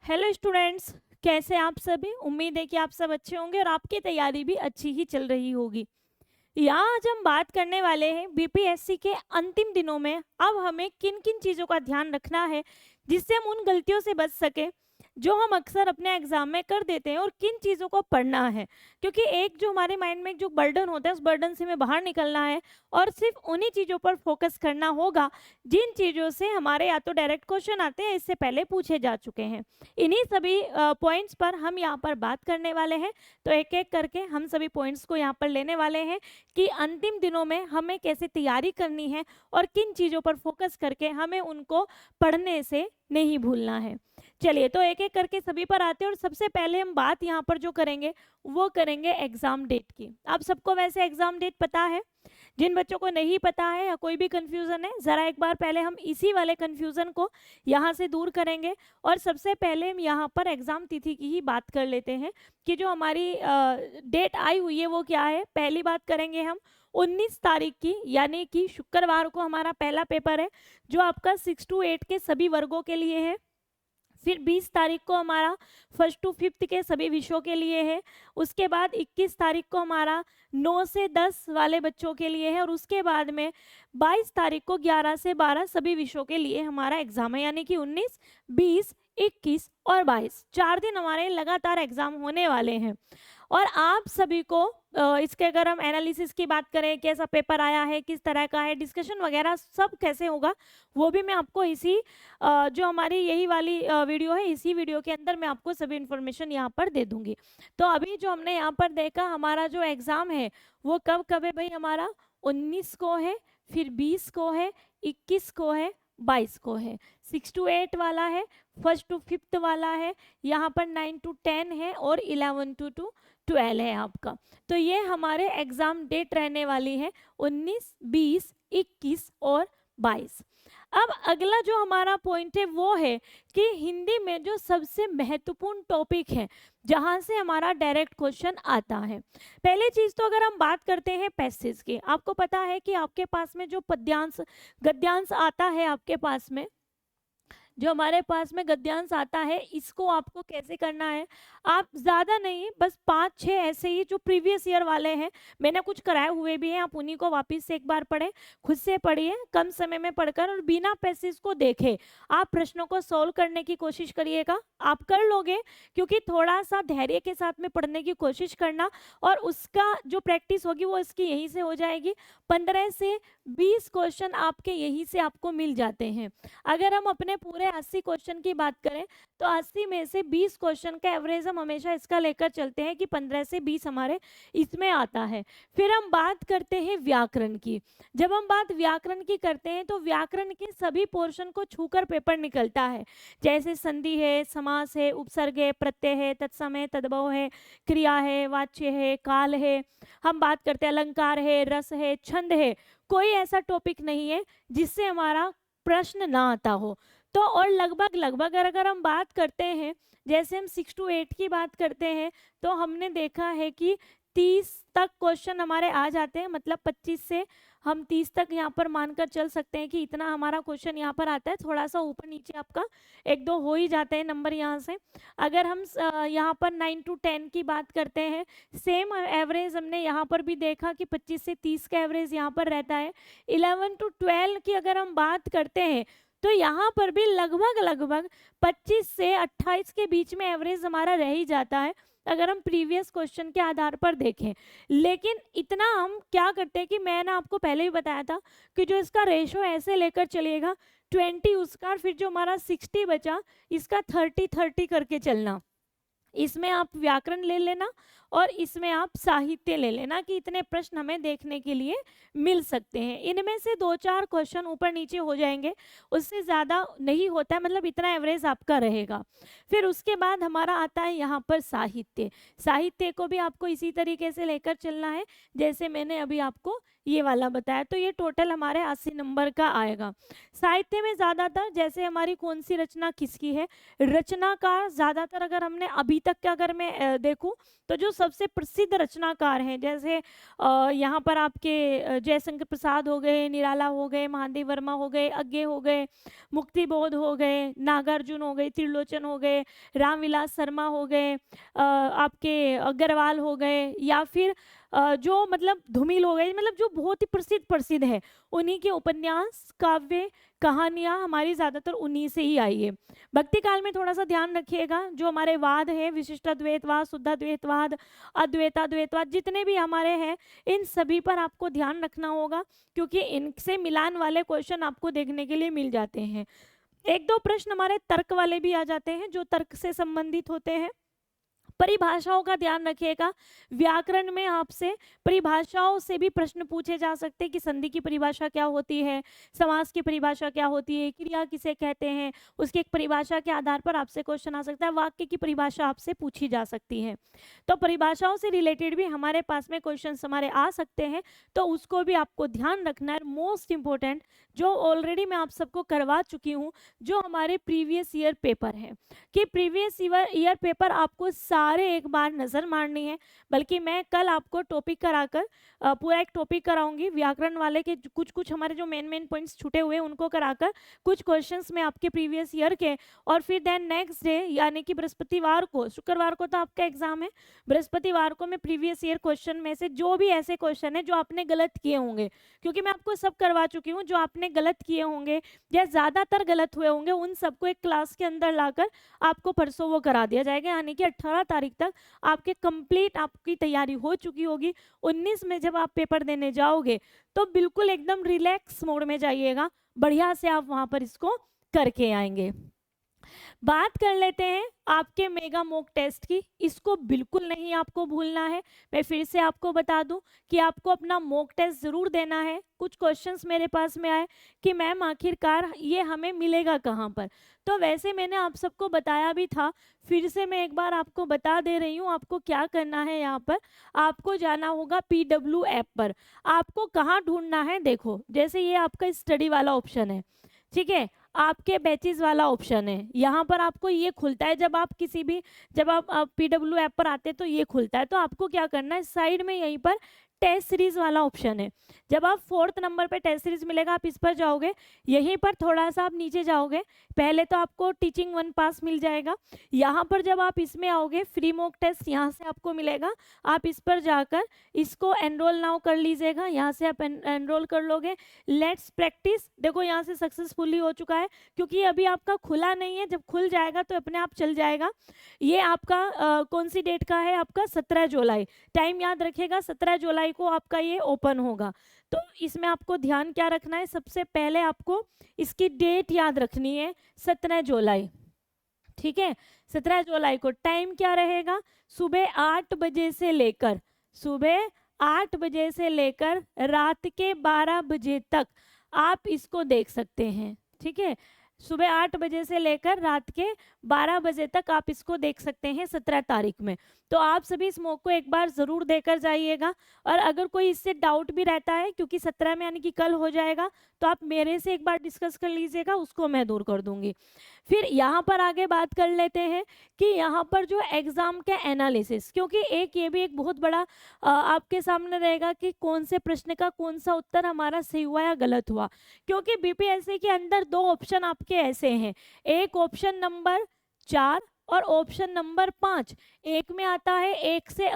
Hello students, कैसे आप सभी। उम्मीद है कि आप सब अच्छे होंगे और आपकी तैयारी भी अच्छी ही चल रही होगी। यहाँ आज हम बात करने वाले हैं बीपीएससी के अंतिम दिनों में अब हमें किन किन चीज़ों का ध्यान रखना है जिससे हम उन गलतियों से बच सके जो हम अक्सर अपने एग्जाम में कर देते हैं, और किन चीज़ों को पढ़ना है। क्योंकि एक जो हमारे माइंड में जो बर्डन होता है उस बर्डन से हमें बाहर निकलना है और सिर्फ उन्हीं चीज़ों पर फोकस करना होगा जिन चीज़ों से हमारे या तो डायरेक्ट क्वेश्चन आते हैं, इससे पहले पूछे जा चुके हैं। इन्हीं सभी पॉइंट्स पर हम यहाँ पर बात करने वाले हैं। तो एक एक करके हम सभी पॉइंट्स को यहाँ पर लेने वाले हैं कि अंतिम दिनों में हमें कैसे तैयारी करनी है और किन चीज़ों पर फोकस करके हमें उनको पढ़ने से नहीं भूलना है। चलिए तो एक एक करके सभी पर आते हैं और सबसे पहले हम बात यहाँ पर जो करेंगे वो करेंगे एग्जाम डेट की। आप सबको वैसे एग्जाम डेट पता है। जिन बच्चों को नहीं पता है या कोई भी कंफ्यूजन है, ज़रा एक बार पहले हम इसी वाले कंफ्यूजन को यहाँ से दूर करेंगे और सबसे पहले हम यहाँ पर एग्ज़ाम तिथि की ही बात कर लेते हैं कि जो हमारी डेट आई हुई है वो क्या है। पहली बात करेंगे हम 19 तारीख की, यानी कि शुक्रवार को हमारा पहला पेपर है जो आपका 6 to 8 के सभी वर्गों के लिए है। फिर 20 तारीख को हमारा 1st to 5th के सभी विषयों के लिए है। उसके बाद 21 तारीख को हमारा 9 से 10 वाले बच्चों के लिए है और उसके बाद में 22 तारीख को 11 से 12 सभी विषयों के लिए हमारा एग्जाम है। यानी कि 19, 20, 21 और 22 4 दिन हमारे लगातार एग्जाम होने वाले हैं। और आप सभी को इसके अगर हम एनालिसिस की बात करें, कैसा पेपर आया है, किस तरह का है, डिस्कशन वगैरह सब कैसे होगा, वो भी मैं आपको इसी जो हमारी यही वाली वीडियो है, इसी वीडियो के अंदर मैं आपको सभी इन्फॉर्मेशन यहाँ पर दे दूंगी। तो अभी जो हमने यहाँ पर देखा, हमारा जो एग्ज़ाम है वो कब कब है भाई, हमारा 19 को है, फिर 20 को है, 21 को है, 22 को है। 6 to 8 वाला है, 1st to 5th वाला है, यहाँ पर 9 to 10 है और 11 to 12 है आपका। तो ये हमारे एग्जाम डेट रहने वाली है 19, 20, 21 और 22। अब अगला जो हमारा पॉइंट है वो है कि हिंदी में जो सबसे महत्वपूर्ण टॉपिक है जहां से हमारा डायरेक्ट क्वेश्चन आता है। पहले चीज तो अगर हम बात करते हैं पैसेज की, आपको पता है कि आपके पास में जो पद्यांश गद्यांश आता है, आपके पास में जो हमारे पास में गद्यांश आता है, इसको आपको कैसे करना है। आप ज़्यादा नहीं, बस 5-6 ऐसे ही जो प्रीवियस ईयर वाले हैं, मैंने कुछ कराए हुए भी हैं, आप उन्हीं को वापस से एक बार पढ़ें, खुद से पढ़िए कम समय में पढ़कर और बिना पैसेज को देखे आप प्रश्नों को सॉल्व करने की कोशिश करिएगा। आप कर लोगे, क्योंकि थोड़ा सा धैर्य के साथ में पढ़ने की कोशिश करना और उसका जो प्रैक्टिस होगी वो इसकी यहीं से हो जाएगी। 15 से 20 क्वेश्चन आपके यहीं से आपको मिल जाते हैं। अगर हम अपने पूरे 80 क्वेश्चन की बात करें तो 80 में से 20 क्वेश्चन का एवरेज हम हमेशा इसका लेकर चलते हैं कि 15 से 20 हमारे इसमें आता है। फिर हम बात करते हैं व्याकरण की। जब हम बात व्याकरण की करते हैं तो व्याकरण के सभी पोर्शन को छूकर पेपर निकलता है, जैसे संधि है, समास है, उपसर्ग है, प्रत्यय है, तत्सम है, तद्भव है, क्रिया है, वाच्य है, काल है। हम बात करते हैं अलंकार है, रस है, छंद है। कोई ऐसा टॉपिक नहीं है जिससे हमारा प्रश्न ना आता हो। तो और लगभग लगभग अगर हम बात करते हैं, जैसे हम 6 to 8 की बात करते हैं तो हमने देखा है कि 30 तक क्वेश्चन हमारे आ जाते हैं, मतलब 25 से हम 30 तक यहाँ पर मानकर चल सकते हैं कि इतना हमारा क्वेश्चन यहाँ पर आता है। थोड़ा सा ऊपर नीचे आपका 1-2 हो ही जाते हैं नंबर यहाँ से। अगर हम यहाँ पर 9 to 10 की बात करते हैं, सेम एवरेज हमने यहाँ पर भी देखा कि 25 से 30 का एवरेज यहाँ पर रहता है। 11 to 12 की अगर हम बात करते हैं तो यहाँ पर भी लगभग लगभग 25 से 28 के बीच में एवरेज हमारा रह ही जाता है अगर हम प्रीवियस क्वेश्चन के आधार पर देखें। लेकिन इतना हम क्या करते हैं कि मैंने आपको पहले ही बताया था कि जो इसका रेशो ऐसे लेकर चलिएगा, 20 उसका, फिर जो हमारा 60 बचा इसका 30-30 करके चलना। इसमें आप व्याकरण ले लेना और इसमें आप साहित्य ले लेना कि इतने प्रश्न हमें देखने के लिए मिल सकते हैं। इनमें से 2-4 क्वेश्चन ऊपर नीचे हो जाएंगे, उससे ज़्यादा नहीं होता है, मतलब इतना एवरेज आपका रहेगा। फिर उसके बाद हमारा आता है यहाँ पर साहित्य। साहित्य को भी आपको इसी तरीके से लेकर चलना है जैसे मैंने अभी आपको ये वाला बताया, तो ये टोटल हमारे 80 नंबर का आएगा। साहित्य में ज़्यादातर जैसे हमारी कौन सी रचना किसकी है, रचनाकार ज़्यादातर अगर हमने अभी तक के अगर मैं देखूँ तो जो सबसे प्रसिद्ध रचनाकार हैं जैसे यहाँ पर आपके जयशंकर प्रसाद हो गए, निराला हो गए, महादेव वर्मा हो गए, अज्ञे हो गए, मुक्तिबोध हो गए, नागार्जुन हो गए, त्रिलोचन हो गए, रामविलास शर्मा हो गए, आपके अग्रवाल हो गए, या फिर जो मतलब धूमिल हो गए, मतलब जो बहुत ही प्रसिद्ध है, उन्हीं के उपन्यास, काव्य, कहानियां हमारी ज़्यादातर उन्हीं से ही आई है। भक्ति काल में थोड़ा सा ध्यान रखिएगा, जो हमारे वाद हैं, विशिष्टाद्वैतवाद, शुद्धाद्वैतवाद, अद्वैताद्वैतवाद, जितने भी हमारे हैं, इन सभी पर आपको ध्यान रखना होगा, क्योंकि इनसे मिलान वाले क्वेश्चन आपको देखने के लिए मिल जाते हैं। एक दो प्रश्न हमारे तर्क वाले भी आ जाते हैं, जो तर्क से संबंधित होते हैं। परिभाषाओं का ध्यान रखिएगा, व्याकरण में आपसे परिभाषाओं से भी प्रश्न पूछे जा सकते हैं कि संधि की परिभाषा क्या होती है, समास की परिभाषा क्या होती है, क्रिया किसे कहते हैं, उसकी एक परिभाषा के आधार पर आपसे क्वेश्चन आ सकता है, वाक्य की परिभाषा आपसे पूछी जा सकती है। तो परिभाषाओं से रिलेटेड भी हमारे पास में क्वेश्चन हमारे आ सकते हैं, तो उसको भी आपको ध्यान रखना है। मोस्ट इंपॉर्टेंट जो ऑलरेडी मैं आप सबको करवा चुकी हूँ, जो हमारे प्रीवियस ईयर पेपर है, कि प्रीवियस ईयर पेपर आपको सारे एक बार नज़र मारनी है। बल्कि मैं कल आपको टॉपिक कराकर पूरा एक टॉपिक कराऊंगी, व्याकरण वाले के कुछ हमारे जो मेन पॉइंट्स छूटे हुए हैं उनको कराकर कुछ क्वेश्चंस में आपके प्रीवियस ईयर के, और फिर देन नेक्स्ट डे यानी कि बृहस्पतिवार को, शुक्रवार को तो आपका एग्जाम है, बृहस्पतिवार को मैं प्रीवियस ईयर क्वेश्चन में से जो भी ऐसे क्वेश्चन है जो आपने गलत किए होंगे, क्योंकि मैं आपको सब करवा चुकी हूँ, जो आपने गलत किए होंगे या ज़्यादातर गलत हुए होंगे, उन सबको एक क्लास के अंदर लाकर आपको परसों वो करा दिया जाएगा। यानी कि 18 तारीख तक आपके कंप्लीट आपकी तैयारी हो चुकी होगी। 19 में जब आप पेपर देने जाओगे तो बिल्कुल एकदम रिलैक्स मोड में जाइएगा, बढ़िया से आप वहां पर इसको करके आएंगे। बात कर लेते हैं आपके मेगा मॉक टेस्ट की, इसको बिल्कुल नहीं आपको भूलना है। मैं फिर से आपको बता दूं कि आपको अपना मॉक टेस्ट ज़रूर देना है। कुछ क्वेश्चंस मेरे पास में आए कि मैम आखिरकार ये हमें मिलेगा कहाँ पर, तो वैसे मैंने आप सबको बताया भी था, फिर से मैं एक बार आपको बता दे रही हूँ। आपको क्या करना है, यहाँ पर आपको जाना होगा PW ऐप पर। आपको कहाँ ढूंढना है, देखो जैसे ये आपका स्टडी वाला ऑप्शन है, ठीक है, आपके बैचेस वाला ऑप्शन है, यहाँ पर आपको ये खुलता है। जब आप जब आप PW ऐप पर आते हैं तो ये खुलता है। तो आपको क्या करना है, साइड में यहीं पर टेस्ट सीरीज वाला ऑप्शन है, जब आप 4th नंबर पे टेस्ट सीरीज मिलेगा आप इस पर जाओगे, यहीं पर थोड़ा सा आप नीचे जाओगे, पहले तो आपको टीचिंग 1 पास मिल जाएगा। यहाँ पर जब आप इसमें आओगे फ्री मॉक टेस्ट यहाँ से आपको मिलेगा, आप इस पर जाकर इसको एनरोल नाउ कर लीजिएगा, यहाँ से आप एनरोल कर लोगे। लेट्स प्रैक्टिस, देखो यहाँ से सक्सेसफुली हो चुका है, क्योंकि अभी आपका खुला नहीं है, जब खुल जाएगा तो अपने आप चल जाएगा। ये आपका कौन सी डेट का है, आपका 17 जुलाई, टाइम याद रखिएगा 17 जुलाई को आपका ये ओपन होगा। तो इसमें आपको ध्यान क्या रखना है, सबसे पहले आपको इसकी डेट याद रखनी है 17 जुलाई, ठीक है। 17 जुलाई को टाइम क्या रहेगा, सुबह 8 बजे से लेकर रात के 12 बजे तक आप इसको देख सकते हैं, ठीक है। सुबह 8 बजे से लेकर रात के 12 बजे तक आप इसको देख सकते हैं 17 तारीख में। तो आप सभी इस मॉक को एक बार ज़रूर देकर जाइएगा, और अगर कोई इससे डाउट भी रहता है, क्योंकि 17 में यानी कि कल हो जाएगा, तो आप मेरे से एक बार डिस्कस कर लीजिएगा, उसको मैं दूर कर दूंगी। फिर यहाँ पर आगे बात कर लेते हैं कि यहाँ पर जो एग्ज़ाम के एनालिसिस, क्योंकि ये भी एक बहुत बड़ा आपके सामने रहेगा कि कौन से प्रश्न का कौन सा उत्तर हमारा सही हुआ या गलत हुआ। क्योंकि BPSC के अंदर 2 ऑप्शन आपके ऐसे हैं, एक ऑप्शन नंबर 4 और ऑप्शन नंबर 5। एक में आता है एक से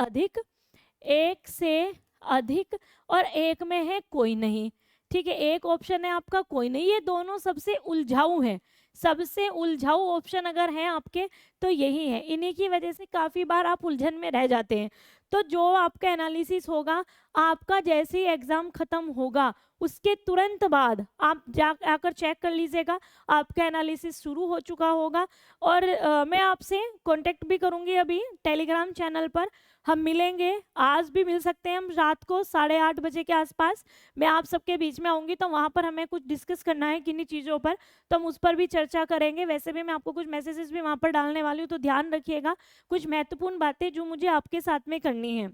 अधिक और एक में है कोई नहीं, ठीक है। एक ऑप्शन है आपका कोई नहीं, ये दोनों सबसे उलझाऊ हैं, सबसे उलझाऊ ऑप्शन अगर हैं आपके तो यही है। इन्हीं की वजह से काफ़ी बार आप उलझन में रह जाते हैं। तो जो आपका एनालिसिस होगा, आपका जैसे ही एग्ज़ाम ख़त्म होगा उसके तुरंत बाद आप आकर चेक कर लीजिएगा, आपका एनालिसिस शुरू हो चुका होगा। और मैं आपसे कांटेक्ट भी करूंगी अभी टेलीग्राम चैनल पर, हम मिलेंगे, आज भी मिल सकते हैं हम, रात को 8:30 बजे के आसपास मैं आप सबके बीच में आऊँगी, तो वहाँ पर हमें कुछ डिस्कस करना है किन्हीं चीज़ों पर, तो हम उस पर भी चर्चा करेंगे। वैसे भी मैं आपको कुछ मैसेजेस भी वहाँ पर डालने वाली हूँ, तो ध्यान रखिएगा, कुछ महत्वपूर्ण बातें जो मुझे आपके साथ में करनी है।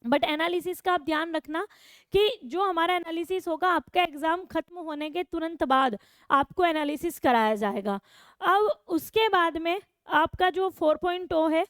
बट एनालिसिस का आप ध्यान रखना कि जो हमारा एनालिसिस होगा आपका एग्जाम खत्म होने के तुरंत बाद आपको एनालिसिस कराया जाएगा। अब उसके बाद में आपका जो 4.0 है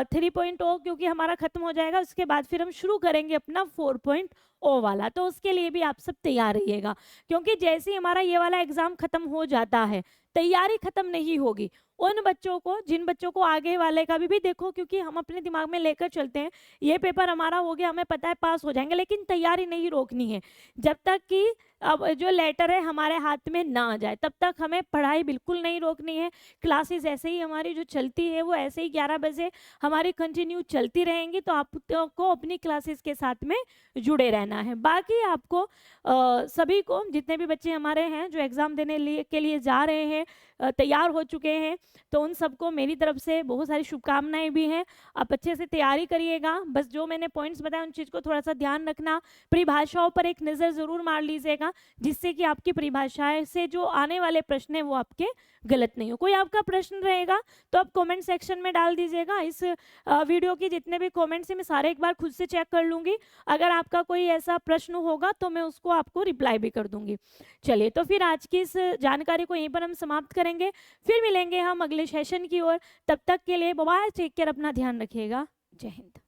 3.0 क्योंकि हमारा खत्म हो जाएगा, उसके बाद फिर हम शुरू करेंगे अपना 4.0 वाला। तो उसके लिए भी आप सब तैयार रहिएगा, क्योंकि जैसे ही हमारा ये वाला एग्जाम खत्म हो जाता है तैयारी खत्म नहीं होगी। उन बच्चों को, जिन बच्चों को आगे वाले का भी देखो, क्योंकि हम अपने दिमाग में लेकर चलते हैं ये पेपर हमारा हो गया, हमें पता है पास हो जाएंगे, लेकिन तैयारी नहीं रोकनी है। जब तक कि अब जो लेटर है हमारे हाथ में ना आ जाए तब तक हमें पढ़ाई बिल्कुल नहीं रोकनी है। क्लासेस ऐसे ही हमारी जो चलती है वो ऐसे ही 11 बजे हमारी कंटिन्यू चलती रहेंगी, तो आपको अपनी क्लासेस के साथ में जुड़े रहना है। बाकी आपको सभी को, जितने भी बच्चे हमारे हैं जो एग्ज़ाम देने के लिए जा रहे हैं, तैयार हो चुके हैं, तो उन सबको मेरी तरफ से बहुत सारी शुभकामनाएं भी हैं। आप अच्छे से तैयारी करिएगा। बस जो मैंने पॉइंट्स बताए उन चीज़ को थोड़ा सा ध्यान रखना। परिभाषाओं पर एक नज़र ज़रूर मार लीजिएगा, जिससे कि आपकी परिभाषाएं से जो आने वाले प्रश्न हैं वो आपके गलत नहीं हो। कोई आपका प्रश्न रहेगा तो आप कमेंट सेक्शन में डाल दीजिएगा। इस वीडियो की जितने भी कमेंट्स हैं मैं सारे एक बार खुद से चेक कर लूँगी। अगर आपका कोई ऐसा प्रश्न होगा तो मैं उसको आपको रिप्लाई भी कर दूँगी। चलिए, तो फिर आज की इस जानकारी को यहीं पर हम समाप्त करेंगे। फिर मिलेंगे हम अगले सेशन की ओर। तब तक के लिए बाय, टेक केयर, अपना ध्यान रखिएगा। जय हिंद।